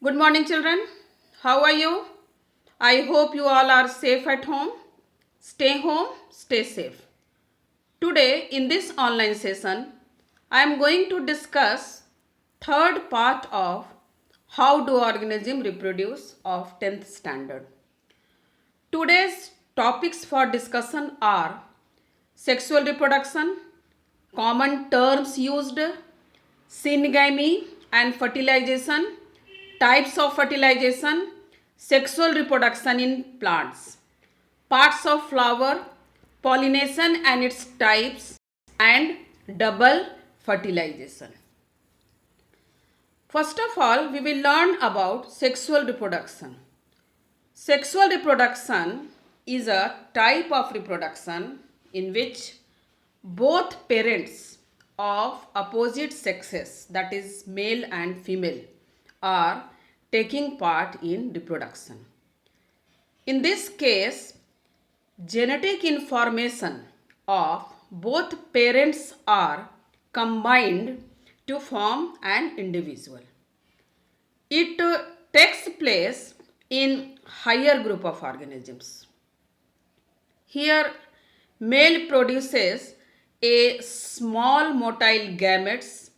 Good morning, children. How are you? I hope you all are safe at home. Stay home, stay safe. Today, in this online session, I am going to discuss third part of how do organisms reproduce of 10th standard. Today's topics for discussion are sexual reproduction, common terms used, syngamy and fertilization, types of fertilization, sexual reproduction in plants, parts of flower, pollination and its types, and double fertilization. First of all, we will learn about sexual reproduction. Sexual reproduction is a type of reproduction in which both parents of opposite sexes, that is male and female, are taking part in reproduction. In this case, genetic information of both parents are combined to form an individual. It takes place in higher group of organisms. Here, male produces a small motile gametes,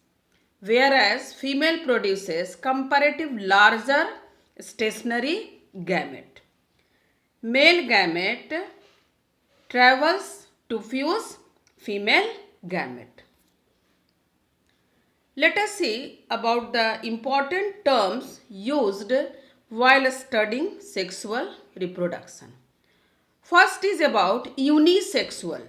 whereas female produces comparative larger stationary gamete. Male gamete travels to fuse female gamete. Let us see about the important terms used while studying sexual reproduction. First is about unisexual.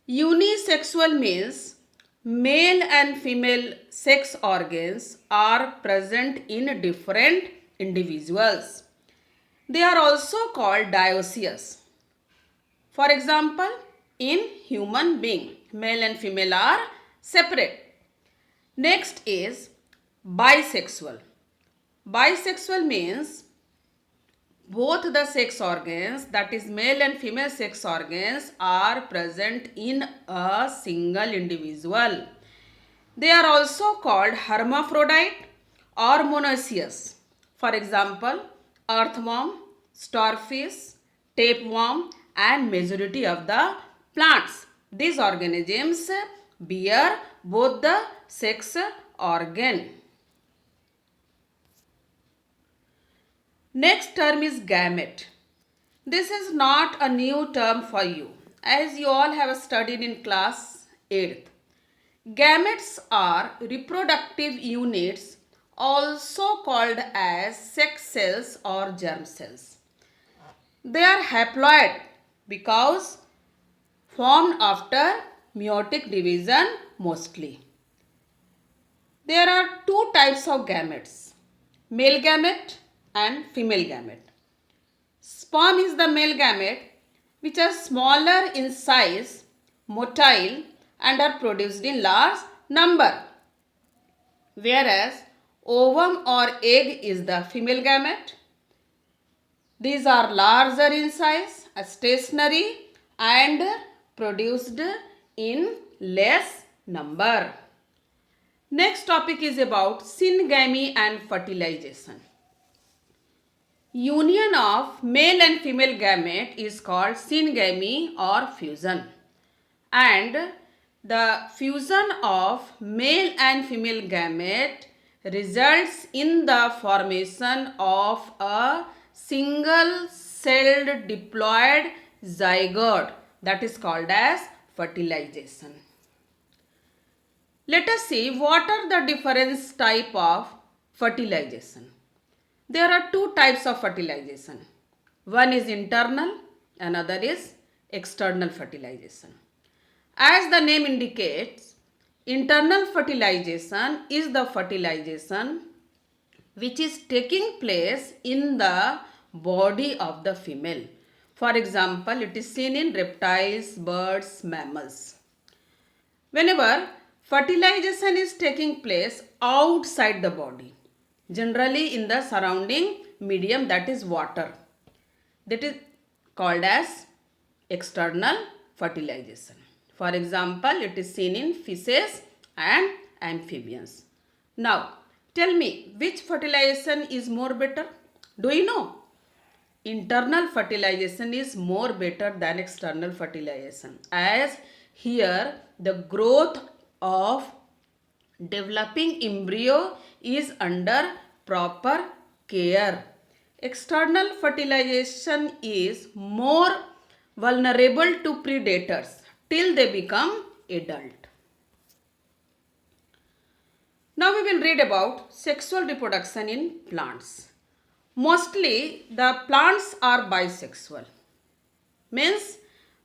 Unisexual means male and female sex organs are present in different individuals. They are also called dioecious. For example, in human being, male and female are separate. Next is bisexual. Bisexual means both the sex organs, that is male and female sex organs, are present in a single individual. They are also called hermaphrodite or monoecious. For example, earthworm, starfish, tapeworm and majority of the plants. These organisms bear both the sex organ. Next term is gamete. This is not a new term for you, as you all have studied in class 8th. Gametes are reproductive units, also called as sex cells or germ cells. They are haploid because formed after meiotic division mostly. There are two types of gametes, male gamete and female gamete. Sperm is the male gamete, which are smaller in size, motile and are produced in large number. Whereas ovum or egg is the female gamete. These are larger in size, stationary and produced in less number. Next topic is about syngamy and fertilization. Union of male and female gamete is called syngamy or fusion, and the fusion of male and female gamete results in the formation of a single celled diploid zygote, that is called as fertilization. Let us see what are the different type of fertilization. There are two types of fertilization. One is internal, another is external fertilization. As the name indicates, internal fertilization is the fertilization which is taking place in the body of the female. For example, it is seen in reptiles, birds, mammals. Whenever fertilization is taking place outside the body, generally in the surrounding medium, that is water, that is called as external fertilization. For example, it is seen in fishes and amphibians. Now, Tell me, which fertilization is more better? Do you know? Internal fertilization is more better than external fertilization, as here the growth of developing embryo is under proper care. External fertilization is more vulnerable to predators till they become adult. Now we will read about sexual reproduction in plants. Mostly the plants are bisexual. Means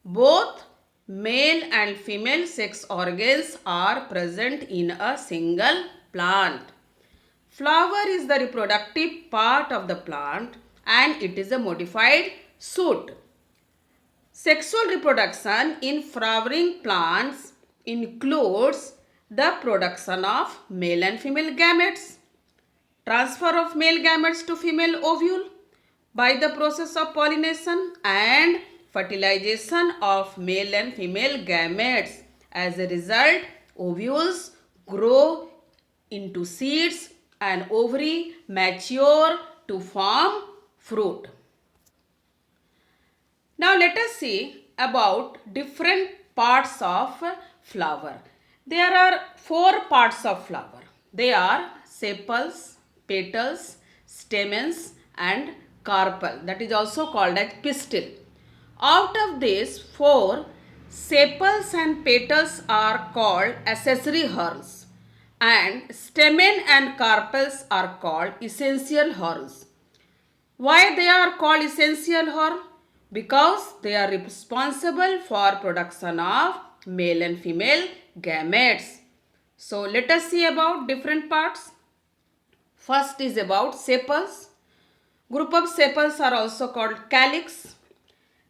both male and female sex organs are present in a single plant. Flower is the reproductive part of the plant and it is a modified shoot. Sexual reproduction in flowering plants includes the production of male and female gametes, transfer of male gametes to female ovule by the process of pollination, and fertilization of male and female gametes. As a result, ovules grow into seeds and ovary mature to form fruit. Now let us see about different parts of flower. There are 4 parts of flower. They are sepals, petals, stamens and carpel, that is also called as pistil. Out of these 4, sepals and petals are called accessory horns and stamen and carpels are called essential horns. Why they are called essential horn? Because they are responsible for production of male and female gametes. So let us see about different parts. First is about sepals. Group of sepals are also called calyx.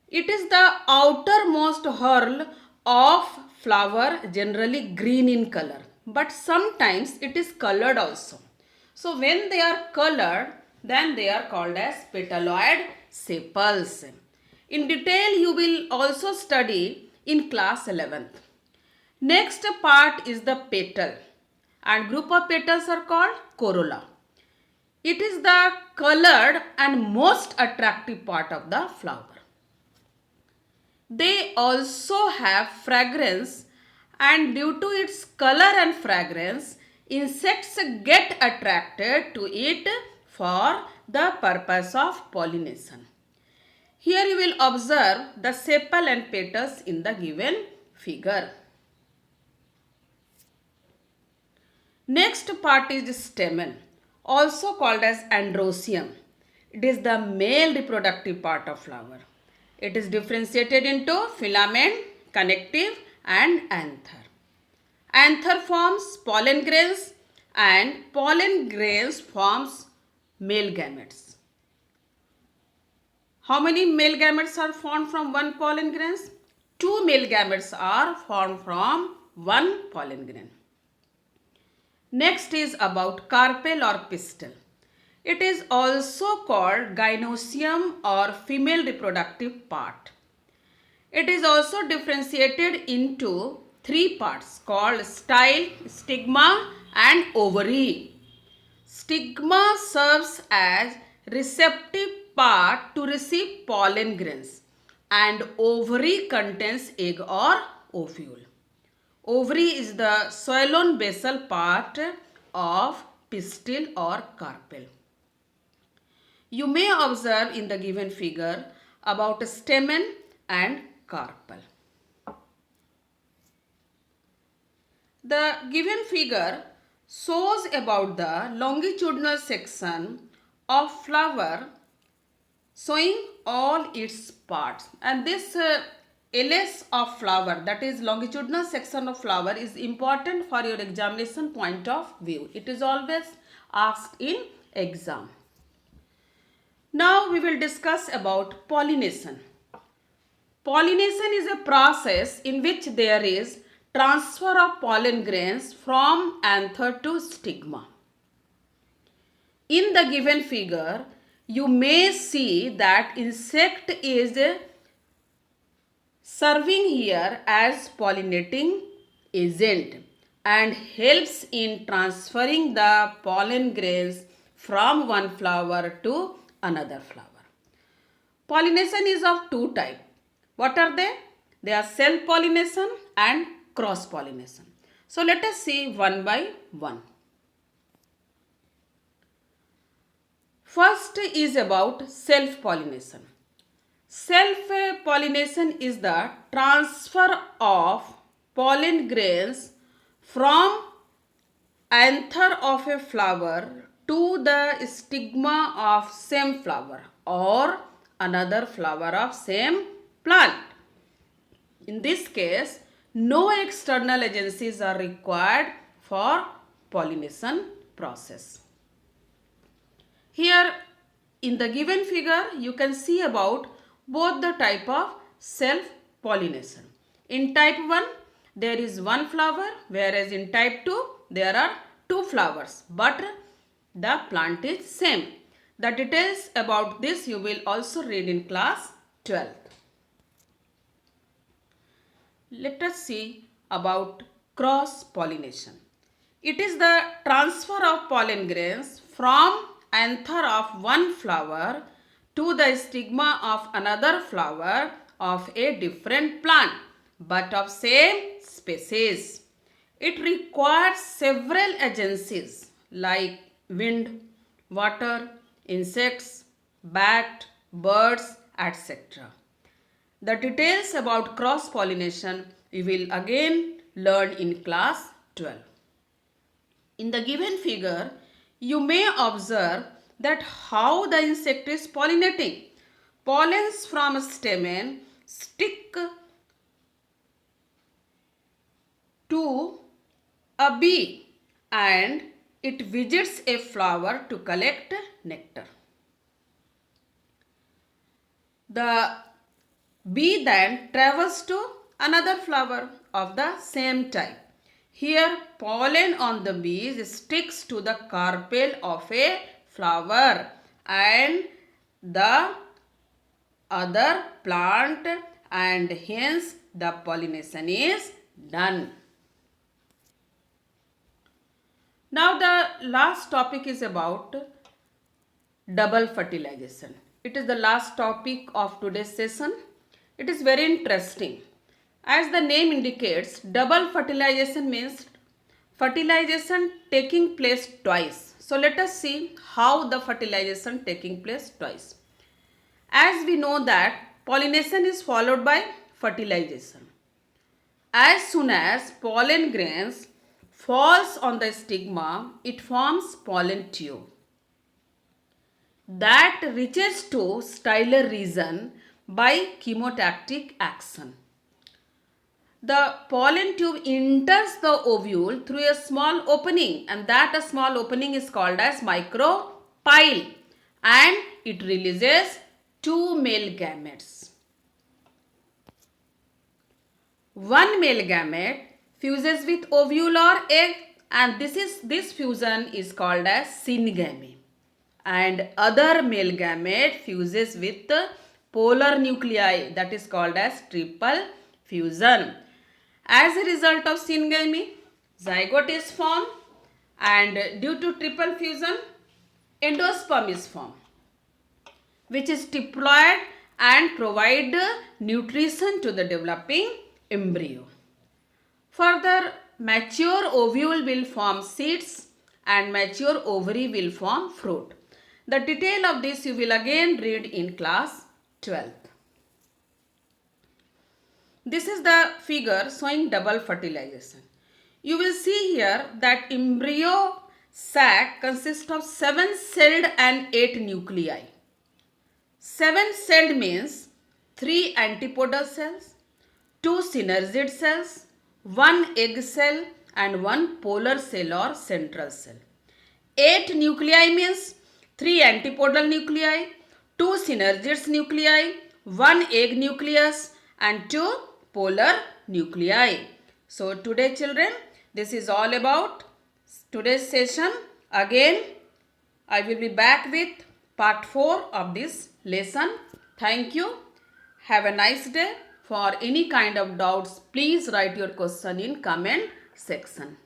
It is the outermost whorl of flower, generally green in color, but sometimes it is colored also. So when they are colored, then they are called as petaloid sepals. In detail you will also study in class 11th. Next part is the petal and group of petals are called corolla. It is the colored and most attractive part of the flower. They also have fragrance and due to its color and fragrance, insects get attracted to it for the purpose of pollination. Here you will observe the sepal and petals in the given figure. Next part is stamen, also called as androecium. It is the male reproductive part of flower. It is differentiated into filament, connective and anther. Anther forms pollen grains and pollen grains forms male gametes. How many male gametes are formed from one pollen grains? 2 male gametes are formed from one pollen grain. Next is about carpel or pistil. It is also called gynoecium or female reproductive part. It is also differentiated into 3 parts called style, stigma and ovary. Stigma serves as receptive part to receive pollen grains and ovary contains egg or ovule. Ovary is the swollen basal part of pistil or carpel. You may observe in the given figure about stamen and carpel. The given figure shows about the longitudinal section of flower showing all its parts, and this LS of flower, that is longitudinal section of flower, is important for your examination point of view. It is always asked in exam. Now we will discuss about pollination. Pollination is a process in which there is transfer of pollen grains from anther to stigma. In the given figure, you may see that insect is serving here as pollinating agent. and helps in transferring the pollen grains from one flower to another flower. Pollination is of two types. What are they? They are self-pollination and cross-pollination. So let us see one by one. First is about self-pollination. Self-pollination is the transfer of pollen grains from anther of a flower to the stigma of same flower or another flower of same plant. In this case, no external agencies are required for pollination process. Here in the given figure, you can see about both the type of self-pollination. In type 1, there is one flower, whereas in type 2, there are two flowers, but the plant is same. The details about this you will also read in class 12th. Let us see about cross-pollination. It is the transfer of pollen grains from anther of one flower to the stigma of another flower of a different plant but of same species. It requires several agencies like wind, water, insects, bat, birds, etc. The details about cross-pollination we will again learn in class 12. In the given figure, you may observe that how the insect is pollinating. Pollens from a stamen stick to a bee and it visits a flower to collect nectar. The bee then travels to another flower of the same type. Here pollen on the bees sticks to the carpel of a flower and the other plant and hence the pollination is done. Now the last topic is about double fertilization. It is the last topic of today's session. It is very interesting. As the name indicates, double fertilization means fertilization taking place twice. So let us see how the fertilization taking place twice. As we know that pollination is followed by fertilization. As soon as pollen grains falls on the stigma, it forms pollen tube that reaches to styler region by chemotactic action. The pollen tube enters the ovule through a small opening and that a small opening is called as micropyle and it releases two male gametes. One male gamete fuses with ovule or egg and this fusion is called as syngamy. And other male gamete fuses with polar nuclei that is called as triple fusion. As a result of syngamy, zygote is formed and due to triple fusion, endosperm is formed which is diploid and provide nutrition to the developing embryo. Further, mature ovule will form seeds and mature ovary will form fruit. The detail of this you will again read in class 12th. This is the figure showing double fertilization. You will see here that embryo sac consists of 7-celled and 8 nuclei. 7-celled means 3 antipodal cells, 2 synergid cells, 1 egg cell and 1 polar cell or central cell. 8 nuclei means 3 antipodal nuclei, 2 synergid nuclei, 1 egg nucleus and 2 polar nuclei. So today children, this is all about today's session. Again, I will be back with part 4 of this lesson. Thank you. Have a nice day. For any kind of doubts, please write your question in comment section.